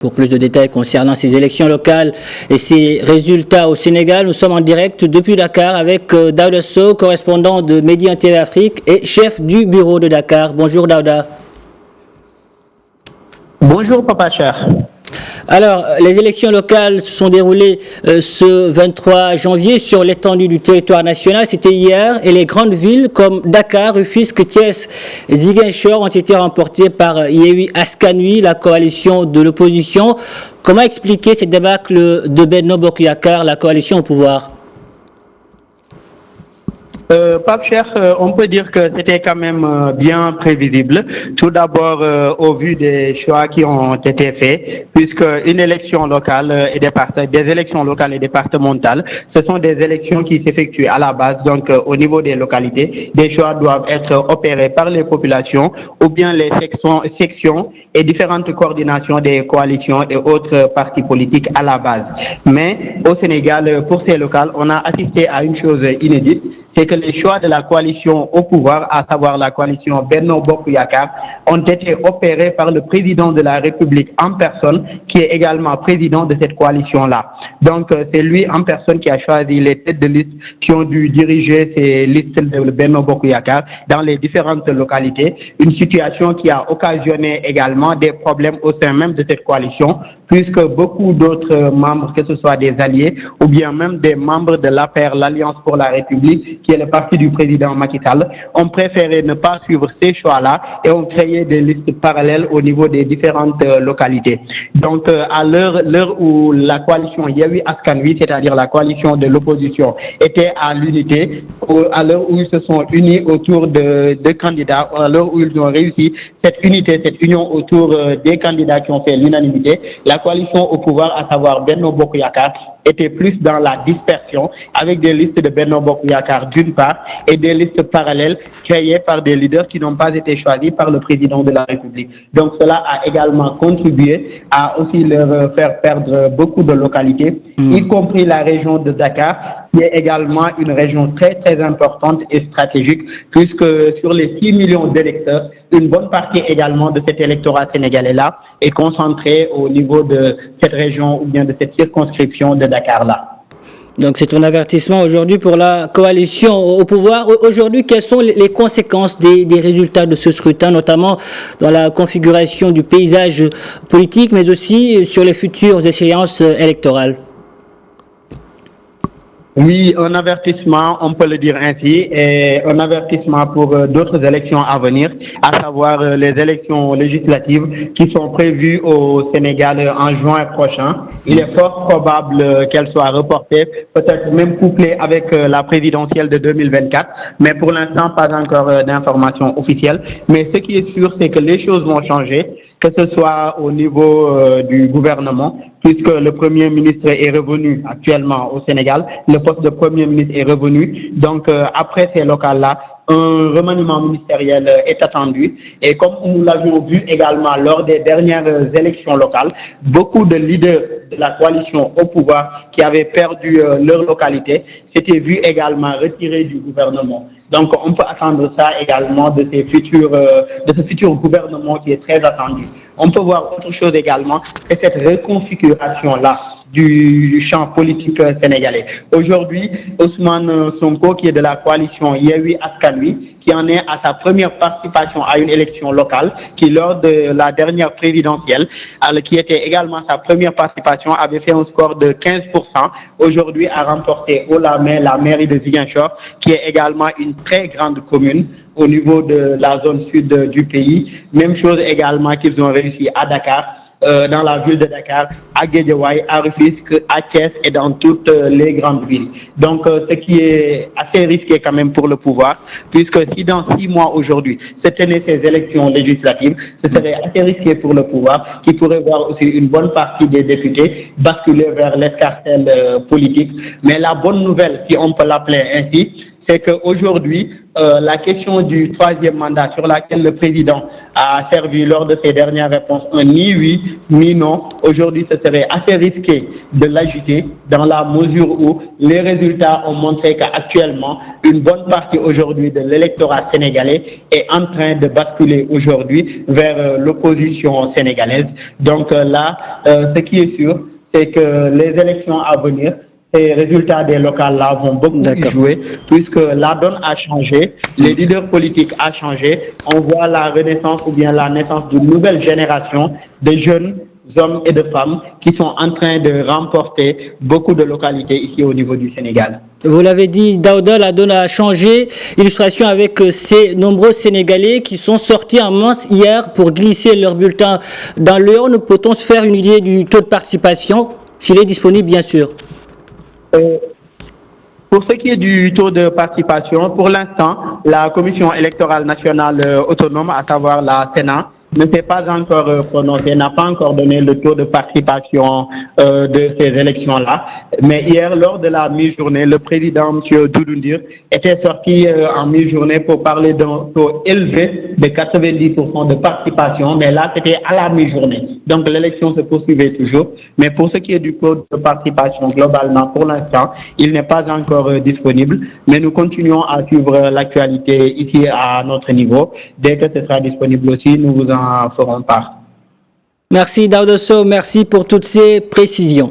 Pour plus de détails concernant ces élections locales et ces résultats au Sénégal, nous sommes en direct depuis Dakar avec Daouda Sow, correspondant de Média TV Afrique et chef du bureau de Dakar. Bonjour Daouda. Bonjour Papa Cher. Alors, les élections locales se sont déroulées ce 23 janvier sur l'étendue du territoire national, c'était hier, et les grandes villes comme Dakar, Rufisque, Thiès, Ziguinchor ont été remportées par Yewwi Askan Wi, la coalition de l'opposition. Comment expliquer cette débâcle de Benno Bokk Yakaar, la coalition au pouvoir? Pape Cher, on peut dire que c'était quand même bien prévisible. Tout d'abord, au vu des choix qui ont été faits, puisque une élection locale des élections locales et départementales, ce sont des élections qui s'effectuent à la base. Donc, au niveau des localités, des choix doivent être opérés par les populations ou bien les sections et différentes coordinations des coalitions et autres partis politiques à la base. Mais au Sénégal, pour ces locales, on a assisté à une chose inédite, c'est que les choix de la coalition au pouvoir, à savoir la coalition Benno Bokk Yakaar, ont été opérés par le président de la République en personne, qui est également président de cette coalition-là. Donc, c'est lui en personne qui a choisi les têtes de liste qui ont dû diriger ces listes de Benno Bokk Yakaar dans les différentes localités. Une situation qui a occasionné également des problèmes au sein même de cette coalition, puisque beaucoup d'autres membres, que ce soit des alliés ou bien même des membres de l'APR, l'Alliance pour la République, qui est le parti du président Macky Sall, ont préféré ne pas suivre ces choix-là et ont créé des listes parallèles au niveau des différentes localités. Donc, à l'heure où la coalition Yewwi Askan Wi, c'est-à-dire la coalition de l'opposition, était à l'unité, à l'heure où ils se sont unis autour de candidats, à l'heure où ils ont réussi cette unité, cette union autour des candidats qui ont fait l'unanimité, la coalition au pouvoir, à savoir Benno Bokk Yakaar, était plus dans la dispersion, avec des listes de Benno Bokk Yakaar d'une part et des listes parallèles créées par des leaders qui n'ont pas été choisis par le président de la République. Donc cela a également contribué à aussi leur faire perdre beaucoup de localités, y compris la région de Dakar, qui est également une région très très importante et stratégique, puisque sur les 6 millions d'électeurs, une bonne partie également de cet électorat sénégalais-là est concentrée au niveau de cette région ou bien de cette circonscription de Dakar-là. Donc c'est un avertissement aujourd'hui pour la coalition au pouvoir. Aujourd'hui, quelles sont les conséquences des résultats de ce scrutin, notamment dans la configuration du paysage politique, mais aussi sur les futures échéances électorales? Oui, un avertissement, on peut le dire ainsi, et un avertissement pour d'autres élections à venir, à savoir les élections législatives qui sont prévues au Sénégal en juin prochain. Il est fort probable qu'elles soient reportées, peut-être même couplées avec la présidentielle de 2024, mais pour l'instant, pas encore d'informations officielles. Mais ce qui est sûr, c'est que les choses vont changer, que ce soit au niveau du gouvernement, puisque le Premier ministre est revenu actuellement au Sénégal, le poste de Premier ministre est revenu. Donc, après ces locales-là, un remaniement ministériel est attendu. Et comme nous l'avions vu également lors des dernières élections locales, beaucoup de leaders de la coalition au pouvoir qui avaient perdu leur localité s'étaient vus également retirés du gouvernement. Donc, on peut attendre ça également de ce futur gouvernement qui est très attendu. On peut voir autre chose également, c'est cette reconfiguration-là du champ politique sénégalais. Aujourd'hui, Ousmane Sonko, qui est de la coalition Yewwi Askan Wi, qui en est à sa première participation à une élection locale, qui lors de la dernière présidentielle, qui était également sa première participation, avait fait un score de 15%, aujourd'hui a remporté haut la main la mairie de Ziguinchor, qui est également une très grande commune au niveau de la zone sud du pays. Même chose également qu'ils ont réussi à Dakar, dans la ville de Dakar, à Guédiawaye, à Rufisque, à Thiès et dans toutes les grandes villes. Donc, ce qui est assez risqué quand même pour le pouvoir, puisque si dans 6 mois aujourd'hui se tenaient ces élections législatives, ce serait assez risqué pour le pouvoir, qui pourrait voir aussi une bonne partie des députés basculer vers l'escarcelle politique. Mais la bonne nouvelle, si on peut l'appeler ainsi, c'est qu'aujourd'hui, la question du troisième mandat sur laquelle le président a servi lors de ses dernières réponses, ni oui, ni non, aujourd'hui ce serait assez risqué de l'agiter dans la mesure où les résultats ont montré qu'actuellement, une bonne partie aujourd'hui de l'électorat sénégalais est en train de basculer aujourd'hui vers l'opposition sénégalaise. Donc là, ce qui est sûr, c'est que les élections à venir, ces résultats des locales-là vont beaucoup y jouer, puisque la donne a changé, les leaders politiques ont changé. On voit la renaissance ou bien la naissance d'une nouvelle génération de jeunes hommes et de femmes qui sont en train de remporter beaucoup de localités ici au niveau du Sénégal. Vous l'avez dit, Daouda, la donne a changé. Illustration avec ces nombreux Sénégalais qui sont sortis en masse hier pour glisser leur bulletin dans l'urne. Peut-on se faire une idée du taux de participation, s'il est disponible, bien sûr? Pour ce qui est du taux de participation, pour l'instant, la Commission électorale nationale autonome, à savoir la Sénat, ne s'est pas encore prononcée, n'a pas encore donné le taux de participation de ces élections-là. Mais hier, lors de la mi-journée, le président, M. Doudou Ndir, était sorti en mi-journée pour parler d'un taux élevé de 90% de participation, mais là, c'était à la mi-journée. Donc, l'élection se poursuivait toujours. Mais pour ce qui est du taux de participation, globalement, pour l'instant, il n'est pas encore disponible. Mais nous continuons à suivre l'actualité ici à notre niveau. Dès que ce sera disponible aussi, nous vous en ferons part. Merci Daouda Sow, merci pour toutes ces précisions.